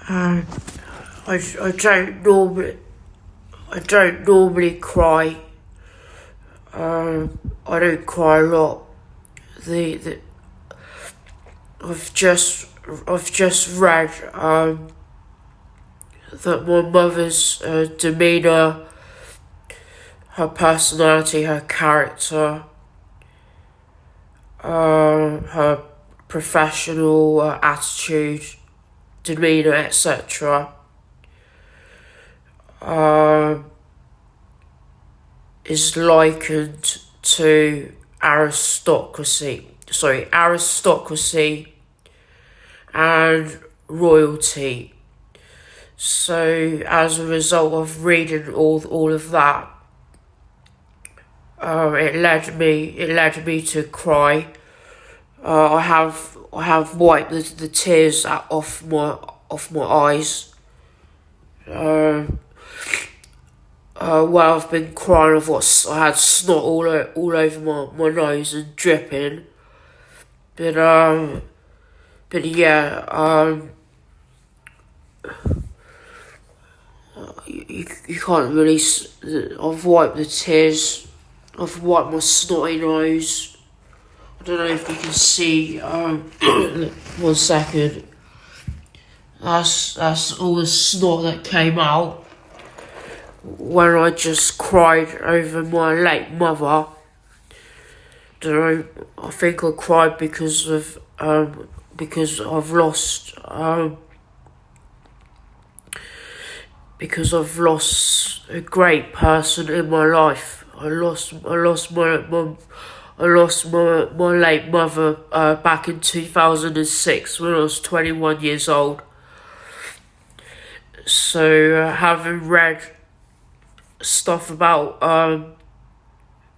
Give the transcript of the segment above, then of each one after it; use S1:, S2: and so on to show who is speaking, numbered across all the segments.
S1: And I don't normally cry. I don't cry a lot. I've just read that my mother's demeanour, her personality, her character, her professional attitude, demeanour, etc. Is likened to aristocracy and royalty. So as a result of reading all of that, it led me to cry. I have wiped the tears off my eyes. Where I've been crying, I had snot all over my nose and dripping. But yeah, you can't really. I've wiped the tears. I've wiped my snotty nose. I don't know if you can see. 1 second. That's all the snot that came out when I just cried over my late mother. Don't know. I think I cried because I've lost a great person in my life. I lost my late mother back in 2006 when I was 21 years old. So having read stuff about my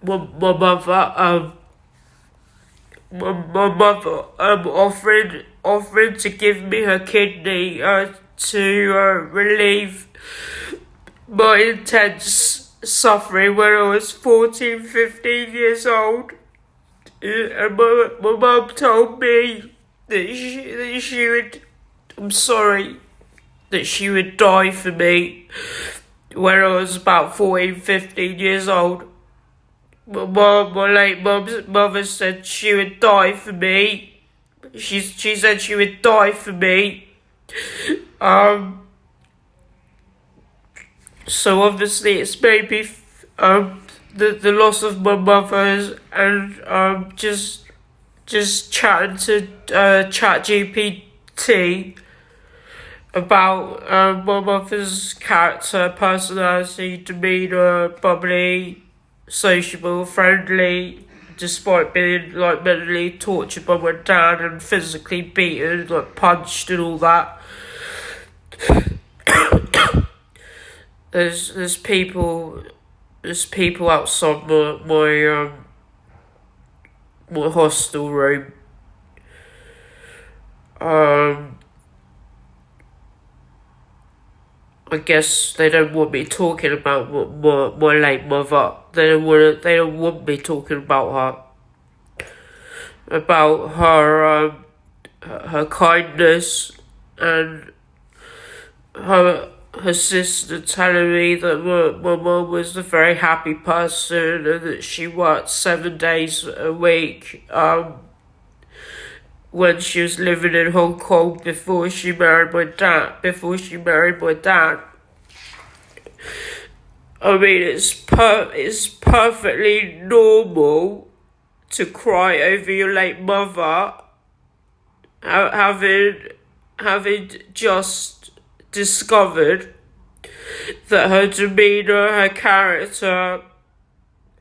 S1: mother offering to give me her kidney to relieve my intense suffering when I was 14, 15 years old. And my mum told me that she would die for me when I was about 14, 15 years old. My late mother said she would die for me. She said she would die for me. So obviously it's maybe the loss of my mother and just chatting to ChatGPT about my mother's character, personality, demeanour, bubbly, sociable, friendly, despite being mentally tortured by my dad and physically beaten, punched and all that. There's people outside my hostel room. I guess they don't want me talking about my late mother. They don't want me talking about her kindness and her sister telling me that my mum was a very happy person and that she worked 7 days a week when she was living in Hong Kong before she married my dad. I mean, it's perfectly normal to cry over your late mother, having just discovered that her demeanour, her character,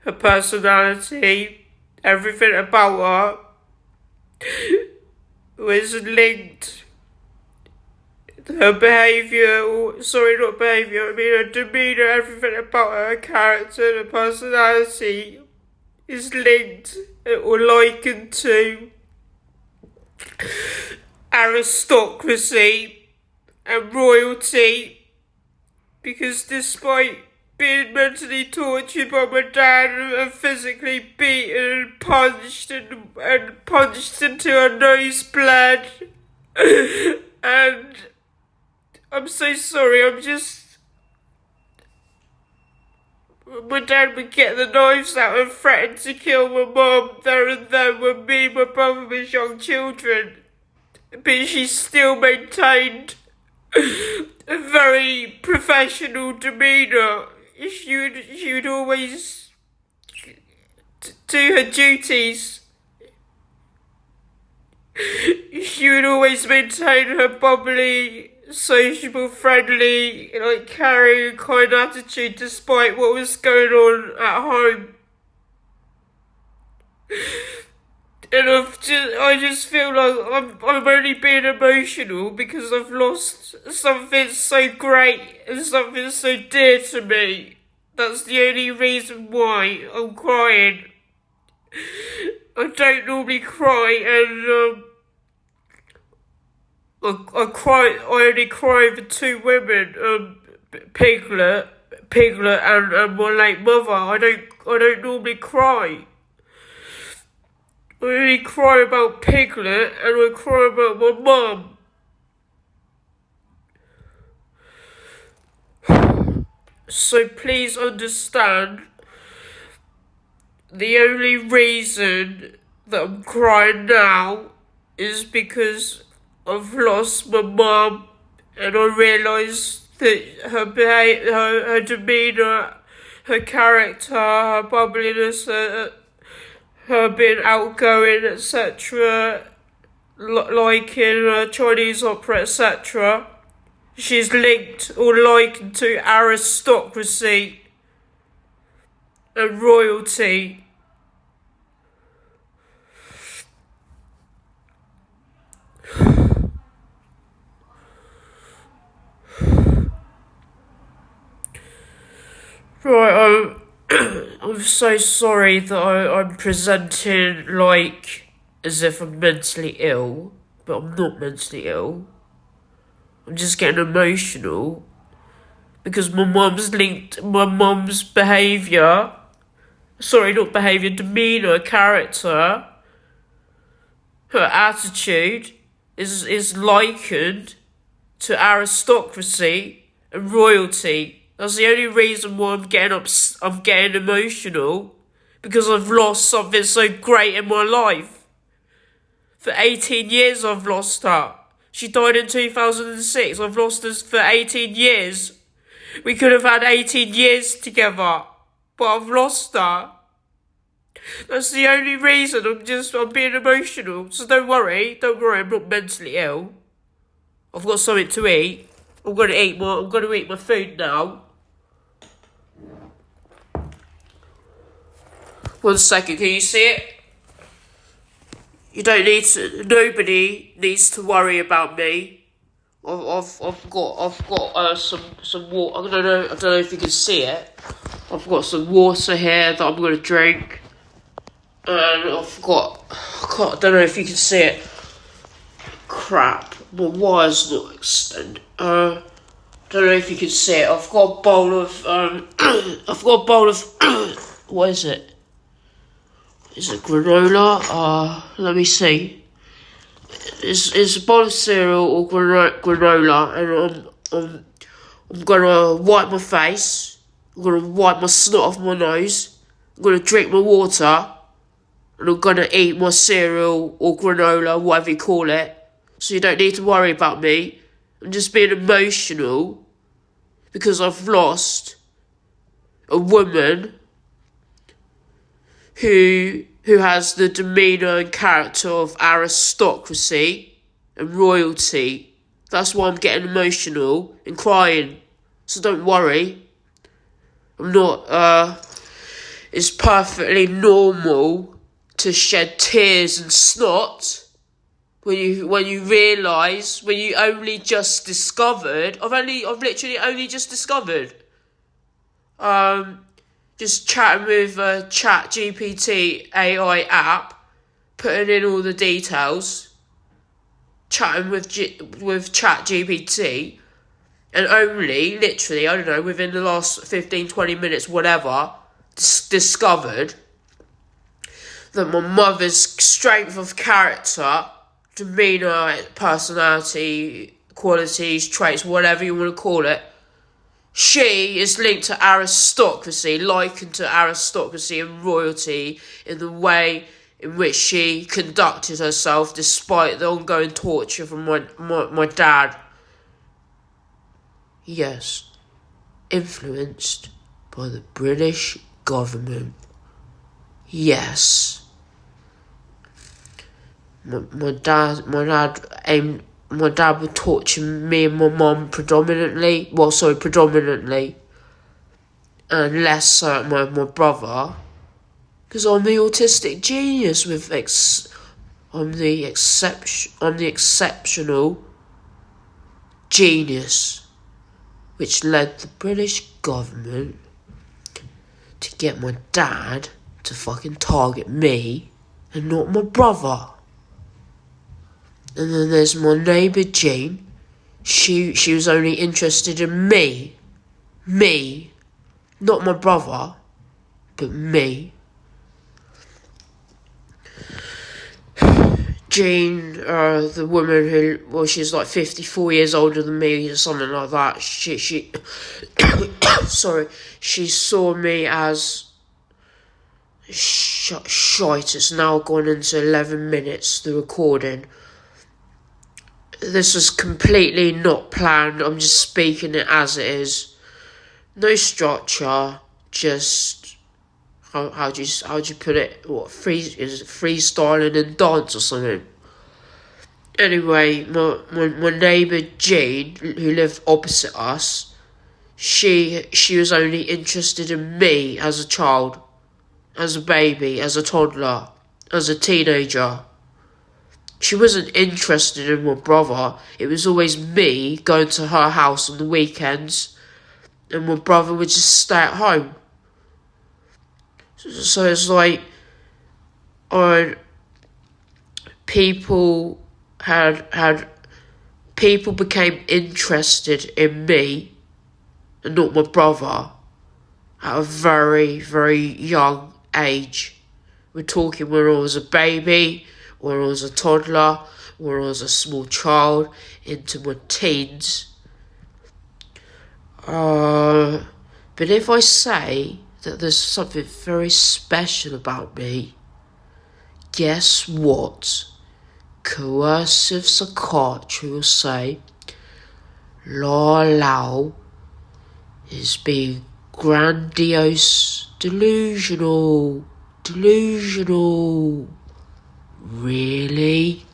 S1: her personality, everything about her was linked. Her demeanour, everything about her character, her personality is linked or likened to aristocracy and royalty, because despite being mentally tortured by my dad and physically beaten and punched until her nose bled and I'm so sorry, my dad would get the knives out and threaten to kill my mum there and then when me and my brother was young children. But she still maintained a very professional demeanour. She would always do her duties. She would always maintain her bubbly, sociable, friendly, caring, kind attitude despite what was going on at home. And I just feel like I'm only being emotional because I've lost something so great and something so dear to me. That's the only reason why I'm crying. I don't normally cry, and I only cry over two women, Piglet, and my late mother. I don't normally cry. I only cry about Piglet, and I cry about my mum. So please understand, the only reason that I'm crying now is because I've lost my mum, and I realise that her demeanour, her character, her bubbliness, her being outgoing, etc., liking Chinese opera, etc., she's linked or likened to aristocracy and royalty. Right, I'm so sorry that I'm presenting as if I'm mentally ill, but I'm not mentally ill. I'm just getting emotional because my mum's behaviour, demeanour, character, her attitude is likened to aristocracy and royalty. That's the only reason why I'm getting emotional, because I've lost something so great in my life. For 18 years I've lost her. She died in 2006. I've lost her for 18 years. We could have had 18 years together, but I've lost her. That's the only reason I'm being emotional. So don't worry, I'm not mentally ill. I've got something to eat. I'm gonna eat my food now. 1 second, can you see it? Nobody needs to worry about me. I've got some water. I don't know if you can see it. I've got some water here that I'm gonna drink. And I don't know if you can see it. Crap, my wire's not extended. Don't know if you can see it. I've got a bowl of what is it? Is it granola? Let me see. It's a bowl of cereal or granola, and I'm gonna wipe my face. I'm gonna wipe my snot off my nose. I'm gonna drink my water, and I'm gonna eat my cereal or granola, whatever you call it. So you don't need to worry about me. I'm just being emotional because I've lost a woman who has the demeanour and character of aristocracy and royalty. That's why I'm getting emotional and crying. So don't worry. I'm not, it's perfectly normal to shed tears and snot when you realise, when you only just discovered, I've literally only just discovered, just chatting with Chat GPT AI app, putting in all the details, chatting with Chat GPT, and only, literally, I don't know, within the last 15-20 minutes, whatever, discovered that my mother's strength of character, demeanour, personality, qualities, traits, whatever you want to call it. She is linked to aristocracy, likened to aristocracy and royalty in the way in which she conducted herself despite the ongoing torture from my dad. Yes, influenced by the British government. Yes. My dad would torture me and my mum predominantly, and less so my brother, because I'm the autistic genius I'm the exceptional genius, which led the British government to get my dad to fucking target me and not my brother. And then there's my neighbour Jean. She was only interested in me, not my brother, but me. Jean, the woman who, she's like 54 years older than me or something like that. She she saw me as shite. It's now gone into 11 minutes, the recording. This was completely not planned. I'm just speaking it as it is. No structure. Just how do you put it? What freestyling and dance or something? Anyway, my neighbour Jean, who lived opposite us, she was only interested in me as a child, as a baby, as a toddler, as a teenager. She wasn't interested in my brother. It was always me going to her house on the weekends, and my brother would just stay at home. So it's like, people became interested in me and not my brother at a very, very young age. We're talking when I was a baby, when I was a toddler, when I was a small child, into my teens. But if I say that there's something very special about me, guess what? Coercive psychiatry will say Law Lau is being grandiose, delusional. Really?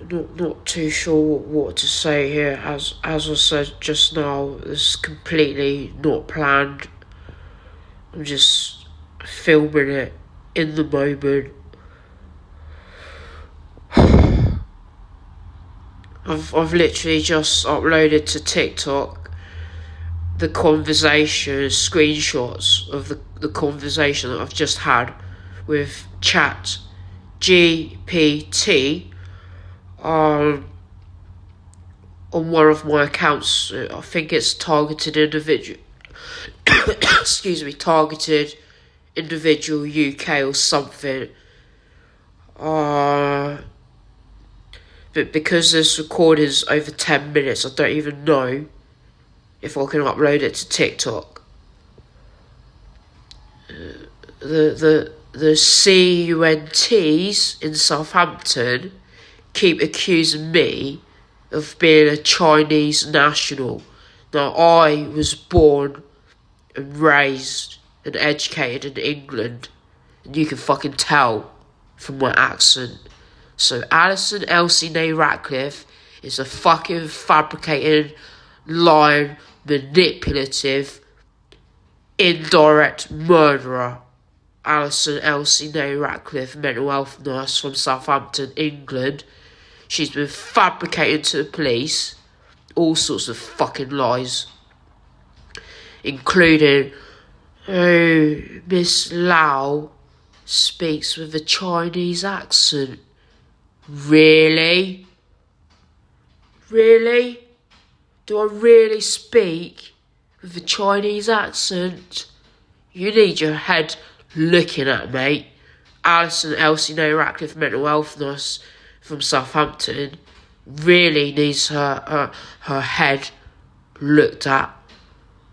S1: Not too sure what to say here. As I said just now, this is completely not planned. I'm just filming it in the moment. I've literally just uploaded to TikTok the conversation, screenshots of the conversation that I've just had with Chat GPT on one of my accounts. I think it's targeted individual targeted individual UK or something. But because this recording is over 10 minutes, I don't even know if I can upload it to TikTok. The CUNTs in Southampton keep accusing me of being a Chinese national. Now, I was born and raised and educated in England, and you can fucking tell from my accent. So Alison Elsie Nay Ratcliffe is a fucking fabricated, lying, manipulative, indirect murderer. Alison Elsie Nay Ratcliffe, mental health nurse from Southampton, England. She's been fabricating to the police all sorts of fucking lies, including, Miss Lau speaks with a Chinese accent. Really? Do I really speak with a Chinese accent? You need your head looking at, mate. Alison Elsie No Ratcliffe, mental health nurse from Southampton, really needs her head looked at.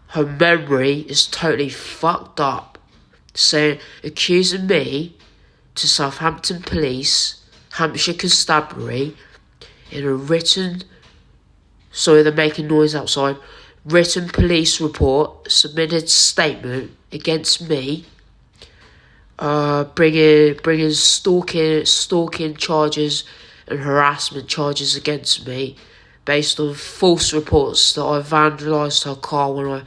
S1: Her memory is totally fucked up. So, accusing me to Southampton Police, Hampshire Constabulary, in a written... Sorry, they're making noise outside. Written police report, submitted statement against me, bringing stalking charges and harassment charges against me based on false reports that I vandalised her car when I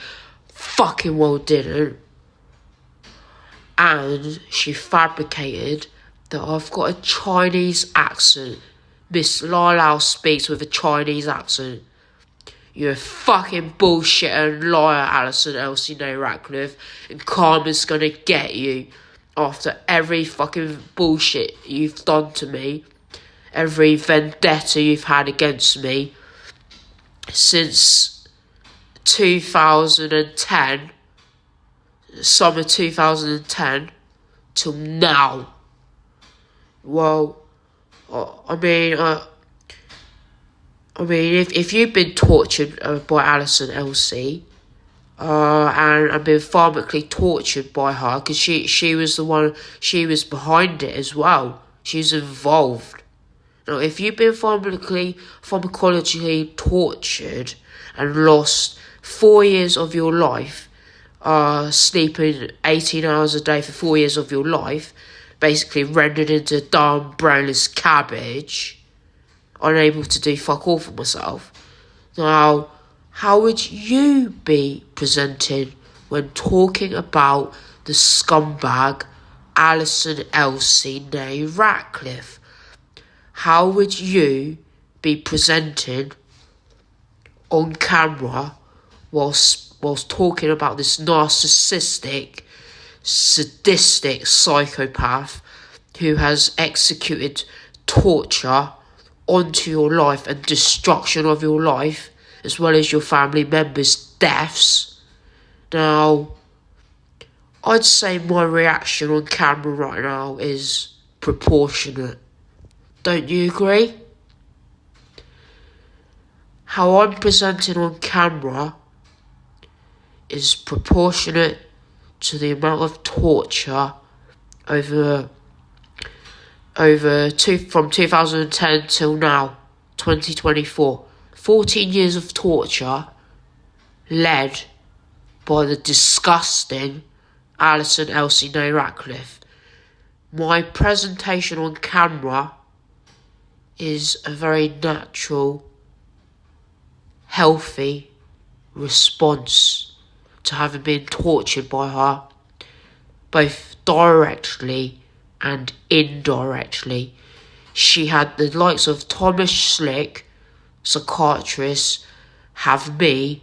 S1: fucking well didn't. And she fabricated that I've got a Chinese accent. Miss Lala speaks with a Chinese accent. You're a fucking bullshit and liar, Alison Elsie No Ratcliffe, and karma's gonna get you after every fucking bullshit you've done to me, every vendetta you've had against me since 2010, summer 2010, till now. Well, I mean, if you've been tortured by Alison Elsie, and been pharmacally tortured by her, because she was the one, she was behind it as well. She's involved. Now, if you've been pharmacologically tortured and lost 4 years of your life, sleeping 18 hours a day for 4 years of your life, basically rendered into dumb, brainless cabbage, unable to do fuck all for myself. Now, how would you be presented when talking about the scumbag Alison Elsie No Ratcliffe? How would you be presented on camera whilst talking about this narcissistic, sadistic psychopath who has executed torture onto your life and destruction of your life, as well as your family members' deaths? Now, I'd say my reaction on camera right now is proportionate. Don't you agree? How I'm presented on camera is proportionate to the amount of torture from 2010 till now, 2024. 14 years of torture led by the disgusting Alison Elsie No Ratcliffe. My presentation on camera is a very natural, healthy response to having been tortured by her, both directly and indirectly. She had the likes of Thomas Slick, psychiatrist, have me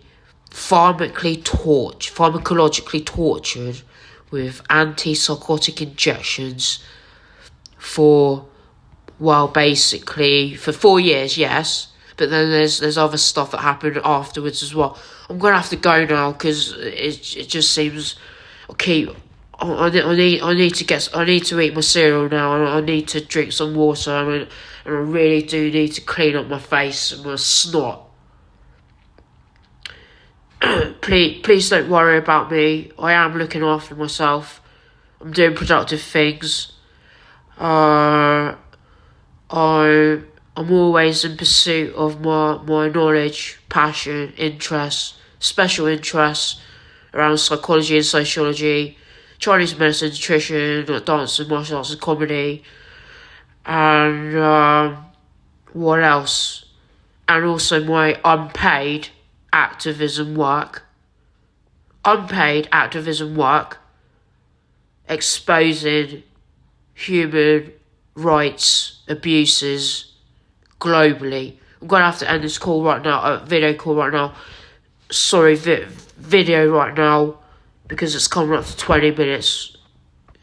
S1: pharmacologically tortured with antipsychotic injections for, well, basically for 4 years, yes. But then there's other stuff that happened afterwards as well. I'm gonna have to go now because it just seems okay. I need to eat my cereal now. And I need to drink some water. And I really do need to clean up my face and my snot. Please don't worry about me. I am looking after myself. I'm doing productive things. I'm always in pursuit of my knowledge, passion, interests, special interests around psychology and sociology, Chinese medicine, nutrition, dance and martial arts and comedy, and what else? And also my unpaid activism work, exposing human rights abuses globally. I'm going to have to end this call right now, video call right now. Sorry, video right now, because it's coming up to 20 minutes.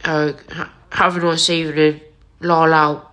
S1: Have a nice evening. Lol out.